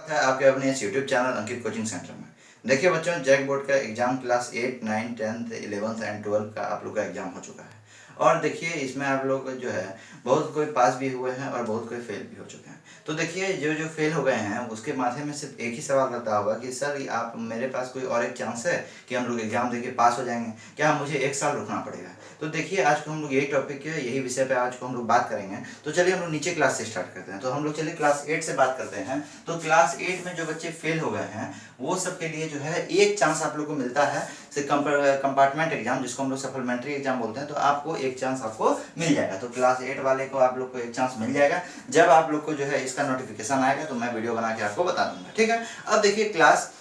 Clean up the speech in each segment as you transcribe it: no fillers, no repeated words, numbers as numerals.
है आपके अपने इस यूट्यूब चैनल अंकित कोचिंग सेंटर में। देखिए बच्चों, जैक बोर्ड का एग्जाम क्लास 8, 9, 10, 11 एंड 12 का आप लोग का एग्जाम हो चुका है। और देखिए इसमें आप लोग जो है बहुत कोई पास भी हुए हैं और बहुत कोई फेल भी हो चुके हैं। तो देखिए जो जो फेल हो गए हैं उसके माथे में सिर्फ एक ही सवाल रहता होगा कि सर आप मेरे पास कोई और एक चांस है कि हम लोग एग्जाम देके पास हो जाएंगे, क्या मुझे एक साल रुकना पड़ेगा। तो देखिए आज को हम लोग यही टॉपिक है, यही विषय पे आज को हम लोग बात करेंगे। तो चलिए हम लोग नीचे क्लास से स्टार्ट करते हैं। तो हम लोग चलिए क्लास 8 से बात करते हैं। तो क्लास 8 में जो बच्चे फेल हो गए हैं वो सब के लिए जो है एक चांस आप लोग को मिलता है कंपार्टमेंट एग्जाम, जिसको हम लोग सप्लीमेंट्री एग्जाम बोलते हैं। तो आपको एक चांस आपको मिल जाएगा। तो क्लास 8 वाले को आप लोग को एक चांस मिल जाएगा। जब आप लोग को जो है इसका नोटिफिकेशन आएगा तो मैं वीडियो बना के आपको बता दूंगा, ठीक है। अब देखिए क्लास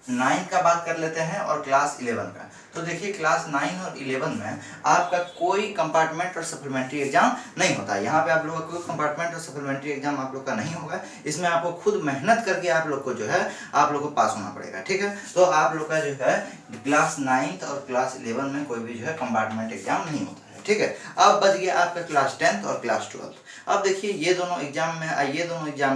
9 का बात कर लेते हैं और क्लास 11 का। तो देखिए क्लास 9 और 11 में आपका कोई कंपार्टमेंट और सप्लीमेंट्री एग्जाम नहीं होता है। यहाँ पे आप लोग का कोई कंपार्टमेंट और सप्लीमेंट्री एग्जाम आप लोग का नहीं होगा। इसमें आपको खुद मेहनत करके आप लोग को जो है आप लोग को पास होना पड़ेगा, ठीक है। तो आप लोग का जो है क्लास 9 और क्लास 11 में कोई भी जो है कंपार्टमेंट एग्जाम नहीं होता है, ठीक है। अब बच गया आपका क्लास 10 और क्लास 12। अब देखिए ये दोनों एग्जाम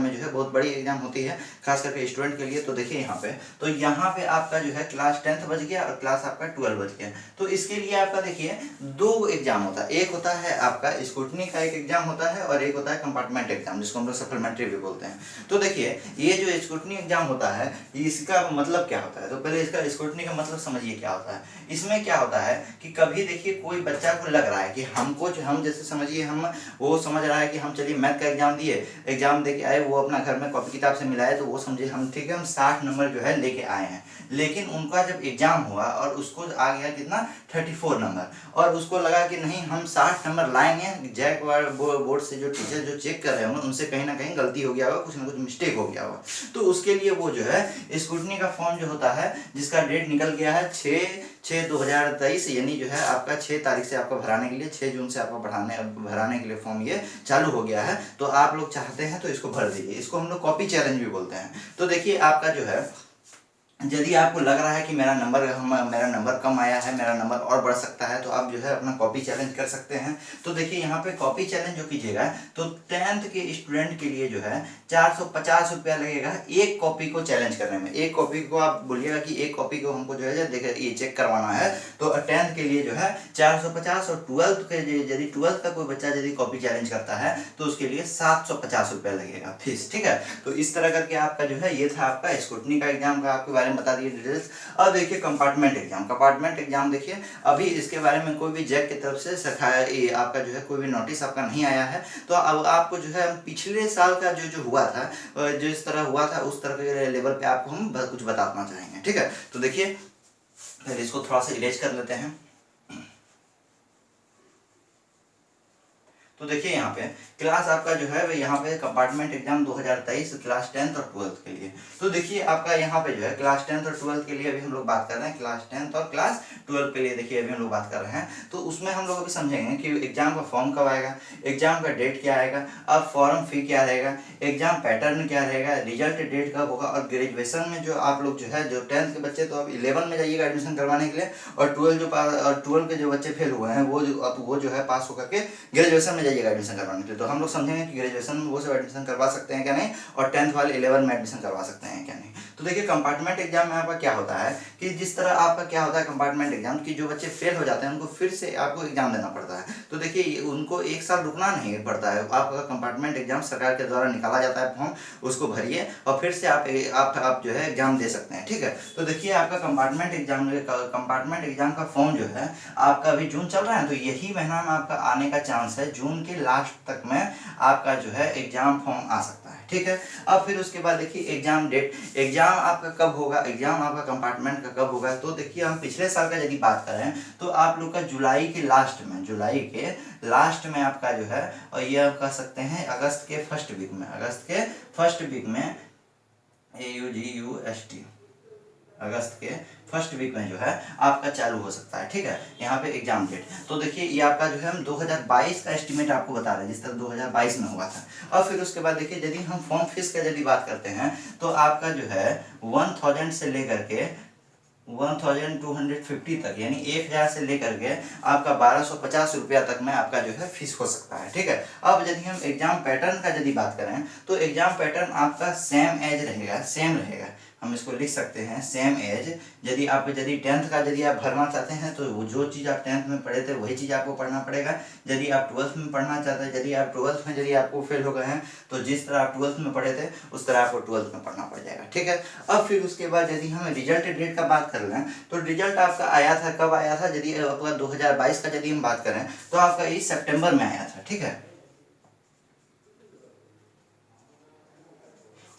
में जो है बहुत बड़ी एग्जाम होती है खास करके स्टूडेंट के लिए। तो देखिए यहाँ पे आपका जो है क्लास 10 बच गया और क्लास आपका 12 बच गया। तो इसके लिए आपका देखिए दो एग्जाम होता है। एक होता है आपका स्क्रूटनी का एक एग्जाम होता है और एक होता है कंपार्टमेंट एग्जाम, जिसको हम लोग सप्लीमेंट्री भी बोलते हैं। तो देखिए ये जो स्क्रूटनी एग्जाम होता है इसका मतलब क्या होता है। तो पहले इसका स्क्रूटनी का मतलब समझिए क्या होता है। इसमें क्या होता है कि कभी देखिए कोई बच्चा को लग रहा है कि हमको हम जैसे समझिए हम वो समझ रहा है कि हम चलिए मैथ का एग्जाम दिए, एग्जाम दे के आए, वो अपना घर में कॉपी किताब से मिलाए तो वो समझे हम ठीक है हम 60 नंबर जो है लेके आए हैं। लेकिन उनका जब एग्जाम हुआ और उसको आ गया कितना 34 नंबर, और उसको लगा कि नहीं हम 60 नंबर लाएंगे। जैक बोर्ड से जो टीचर जो चेक कर रहे होंगे उनसे कहीं ना कहीं गलती हो गया होगा, कुछ ना कुछ मिस्टेक हो गया होगा। तो उसके लिए वो जो है स्क्रूटनी का फॉर्म जो होता है जिसका डेट निकल गया है 6/6/2023, यानी जो है आपका 6 तारीख से आपका भराने के लिए 6 जून से आपका भराने के लिए फॉर्म ये चालू हो गया है। तो आप लोग चाहते हैं तो इसको भर दीजिए। इसको हम लोग कॉपी चैलेंज भी बोलते हैं। तो देखिए आपका जो है यदि आपको लग रहा है कि मेरा नंबर कम आया है, मेरा नंबर और बढ़ सकता है, तो आप जो है अपना कॉपी चैलेंज कर सकते हैं। तो देखिए यहाँ पे कॉपी चैलेंज जो कीजिएगा तो 10th के स्टूडेंट के लिए जो है 450 रुपया लगेगा एक कॉपी को चैलेंज करने में। एक कॉपी को आप बोलिएगा कि एक कॉपी को हमको जो है देखिए ये चेक करवाना है। तो 10th के लिए जो है 450 और 12th के यदि 12th का कोई बच्चा यदि कॉपी चैलेंज करता है तो उसके लिए 750 रुपया लगेगा फीस, ठीक है। तो इस तरह करके आपका जो है ये था आपका स्क्रूटनी का एग्जाम का आपके बारे में बता दिए डिटेल्स। अब देखिए कंपार्टमेंट एग्जाम देखिए अभी इसके बारे में कोई भी जैक की तरफ से आपका जो है कोई भी नोटिस आपका नहीं आया है। तो अब आपको जो है पिछले साल का जो हुआ था, जो इस तरह हुआ था उस तरह के लेवल पे आपको हम कुछ बताना चाहेंगे, ठीक है। तो देखिए फिर इसको थोड़ा सा इरेज कर लेते हैं। तो देखिए यहाँ पे क्लास आपका जो है यहाँ पे कंपार्टमेंट एग्जाम 2023 क्लास 10th और 12th के लिए। तो देखिए आपका यहाँ पे जो है क्लास 10th और 12th के लिए अभी हम लोग बात कर रहे हैं। क्लास 10th और क्लास 12 के लिए देखिए अभी हम लोग बात कर रहे हैं। तो उसमें हम लोग अभी समझेंगे कि एग्जाम का फॉर्म कब आएगा, एग्जाम का डेट क्या आएगा, अब फॉर्म फी क्या रहेगा, एग्जाम पैटर्न क्या रहेगा, रिजल्ट डेट कब होगा, और ग्रेजुएशन में जो आप लोग जो है जो 10th के बच्चे तो अब 11 में जाइएगा एडमिशन करवाने के लिए, और 12 के जो बच्चे फेल हुए हैं वो जो है पास होकर के ग्रेजुएशन में जाइएगा एडमिशन करवाने के लिए। तो हम लोग समझेंगे कि ग्रेजुएशन में वो सब एडमिशन करवा सकते हैं क्या नहीं, और 10th वाले 11 में एडमिशन करवा सकते हैं क्या नहीं। तो देखिए कंपार्टमेंट एग्जाम में आपका क्या होता है कि जिस तरह आपका क्या होता है कंपार्टमेंट एग्जाम की जो बच्चे फेल हो जाते हैं उनको फिर से आपको एग्जाम देना पड़ता है। तो देखिए उनको एक साल रुकना नहीं पड़ता है। आपका कंपार्टमेंट एग्जाम सरकार के द्वारा निकाला जाता है फॉर्म, उसको भरिए और फिर से आप जो है एग्जाम दे सकते हैं, ठीक है। तो देखिए आपका कंपार्टमेंट एग्जाम का फॉर्म जो है आपका अभी जून चल रहा है, तो यही महीना में आपका आने का चांस है। जून के लास्ट तक में आपका जो है एग्जाम फॉर्म आ सकता है, ठीक है। अब फिर उसके बाद देखिए एग्जाम डेट, एग्जाम आपका कब होगा, एग्जाम आपका कंपार्टमेंट का कब होगा। तो देखिए हम पिछले साल का यदि बात करें तो आप लोग का जुलाई के लास्ट में आपका जो है, और ये आप कह सकते हैं अगस्त के फर्स्ट वीक में अगस्त के फर्स्ट वीक में जो है आपका चालू हो सकता है, ठीक है। यहाँ पे एग्जाम डेट तो देखिए ये आपका जो है हम 2022 का एस्टिमेट आपको बता रहे हैं जिस तरह 2022 में हुआ था। और फिर उसके बाद देखिए यदि हम फॉर्म फीस का यदि बात करते हैं तो आपका जो है 1000 से लेकर के 1250 तक, यानी 1000 से लेकर के आपका 1250 रुपया तक में आपका जो है फीस हो सकता है। ठीक है, अब यदि हम एग्जाम पैटर्न का यदि बात करें तो एग्जाम पैटर्न आपका सेम एज रहेगा, सेम रहेगा। हम इसको लिख सकते हैं सेम एज। यदि 10th का यदि आप भरना चाहते हैं तो वो जो चीज़ आप 10th में पढ़े थे वही चीज़ आपको पढ़ना पड़ेगा। यदि आप 12th में पढ़ना चाहते हैं, यदि आप 12th में यदि आपको फेल हो गए हैं तो जिस तरह आप 12th में पढ़े थे उस तरह आपको 12th में पढ़ना पड़ जाएगा। ठीक है, अब फिर उसके बाद यदि हम रिजल्ट डेट का बात कर लें तो रिजल्ट आपका आया था, कब आया था? यदि आपका 2022 का यदि हम बात करें तो आपका इस सितंबर में आया था। ठीक है,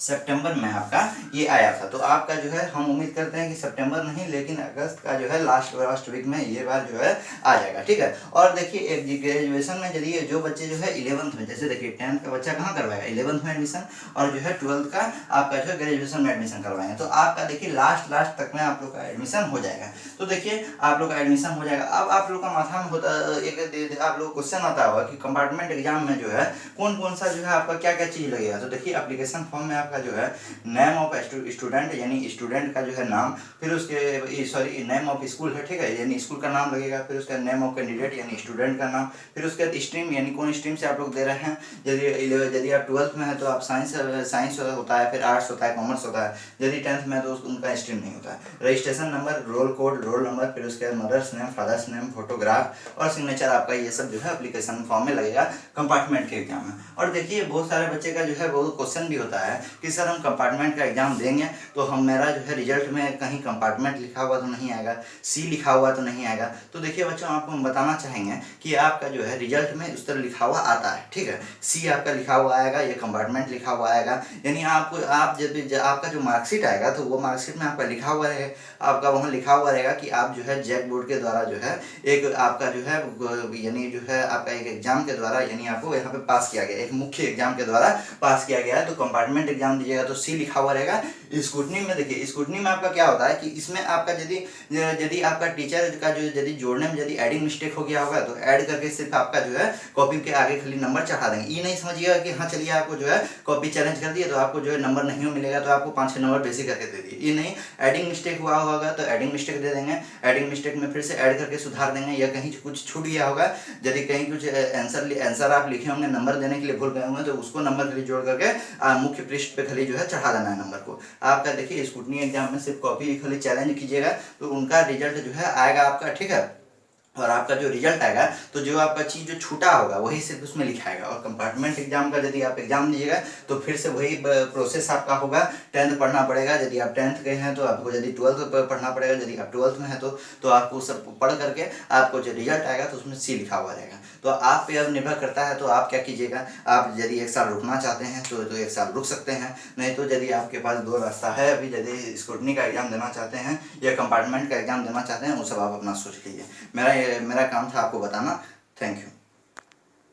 सितंबर में आपका ये आया था। तो आपका जो है हम उम्मीद करते हैं कि सितंबर नहीं लेकिन अगस्त का जो है लास्ट वीक में ये बार जो है आ जाएगा। ठीक है, और देखिए ग्रेजुएशन में यदि जो बच्चे जो है 11th में, जैसे देखिए 10th का बच्चा कहाँ करवाएगा? 11th में एडमिशन, और जो है 12th का आपका जो है ग्रेजुएशन में एडमिशन करवाएंगे। तो आपका देखिए लास्ट तक में आप लोग का एडमिशन हो जाएगा। तो देखिए आप लोग का एडमिशन हो जाएगा। अब आप लोग का माथा में होता एक आप लोग क्वेश्चन आता होगा कि कंपार्टमेंट एग्जाम में जो है कौन कौन सा जो है आपका क्या क्या चीज़ लगेगा। तो देखिए एप्लीकेशन फॉर्म में आपका जो है नेम ऑफ स्टूडेंट, यानी स्टूडेंट का जो है नाम, फिर उसके सॉरी नेम ऑफ स्कूल है। ठीक है, यानी स्कूल का नाम लगेगा, फिर उसका नेम ऑफ कैंडिडेट यानी स्टूडेंट का नाम, फिर उसके बाद स्ट्रीम यानी कौन स्ट्रीम से आप लोग दे रहे हैं। यदि आप 12th में है तो आप साइंस होता है, फिर आर्ट्स होता है, कॉमर्स होता है। यदि 10th में है तो उनका स्ट्रीम नहीं होता है। Registration number, roll code, roll number, फिर उसके बाद mother's name, father's name, photograph और सिग्नेचर आपका ये सब जो है एप्लीकेशन फॉर्म में लगेगा कंपार्टमेंट के एग्जाम में। और देखिए बहुत सारे बच्चे का जो है बहुत क्वेश्चन भी होता है कि सर हम कंपार्टमेंट का एग्जाम देंगे तो हम मेरा जो है रिजल्ट में कहीं कंपार्टमेंट लिखा हुआ तो नहीं आएगा, सी लिखा हुआ तो नहीं आएगा। तो देखिए बच्चों आपको हम बताना चाहेंगे कि आपका जो है रिजल्ट में उस तरह लिखा हुआ आता है। ठीक है, सी आपका लिखा हुआ आएगा, ये कंपार्टमेंट लिखा हुआ आएगा। यानी आपको आप जब आपका जो मार्कशीट आएगा तो वो मार्कशीट में आपका लिखा हुआ रहेगा, आपका वहाँ लिखा हुआ रहेगा कि आप जो है जैक बोर्ड के द्वारा जो है एक आपका जो है यानी जो है आपका एक एग्जाम के द्वारा यानी आपको यहाँ पे पास किया गया, एक मुख्य एग्जाम के द्वारा पास किया गया है। तो कंपार्टमेंट एग्जाम दीजिएगा तो सी लिखा हुआ रहेगा। स्क्रूटनी में देखिए, स्क्रूटनी में आपका क्या होता है कि इसमें आपका यदि आपका टीचर का जो यदि जोड़ने में यदि एडिंग मिस्टेक हो गया होगा तो ऐड करके सिर्फ आपका जो है कॉपी के आगे खाली नंबर चढ़ा देंगे। ये नहीं समझिएगा कि हाँ चलिए आपको जो है कॉपी चैलेंज कर दिए तो आपको जो है नंबर नहीं मिलेगा तो आपको 5-6 नंबर बेसी करके दे दिए, ये नहीं। एडिंग मिस्टेक हुआ होगा तो एडिंग मिस्टेक दे देंगे, एडिंग मिस्टेक में फिर से ऐड करके सुधार देंगे, या कहीं कुछ छूट गया होगा, यदि कहीं कुछ आंसर आप लिखे होंगे नंबर देने के लिए भूल गए होंगे तो उसको नंबर खाली जोड़ करके मुख्य पृष्ठ पे खाली जो है चढ़ा देना है नंबर को। आपका देखिए स्क्रूटनी एग्जाम में सिर्फ कॉपी खाली चैलेंज कीजिएगा तो उनका रिजल्ट जो है आएगा आपका। ठीक है, और आपका जो रिजल्ट आएगा तो जो आपका चीज़ जो छूटा होगा वही सिर्फ उसमें लिखाएगा। और कंपार्टमेंट एग्जाम का यदि आप एग्जाम दीजिएगा तो फिर से वही प्रोसेस आपका होगा। 10th पढ़ना पड़ेगा, यदि आप 10th गए हैं तो आपको यदि 12th पढ़ना पड़ेगा, यदि आप 12th में है तो आपको सब पढ़ करके आपको जो रिजल्ट आएगा तो उसमें सी लिखा हुआ रहेगा। तो आप पे अब निर्भर करता है तो आप क्या कीजिएगा। आप यदि 1 साल रुकना चाहते हैं तो 1 साल रुक सकते हैं, नहीं तो यदि आपके पास 2 रास्ता है अभी, यदि स्क्रूटनी का एग्जाम देना चाहते हैं या कंपार्टमेंट का एग्जाम देना चाहते हैं वो सब आप अपना सोच लीजिए। मेरा काम था आपको बताना। Thank you.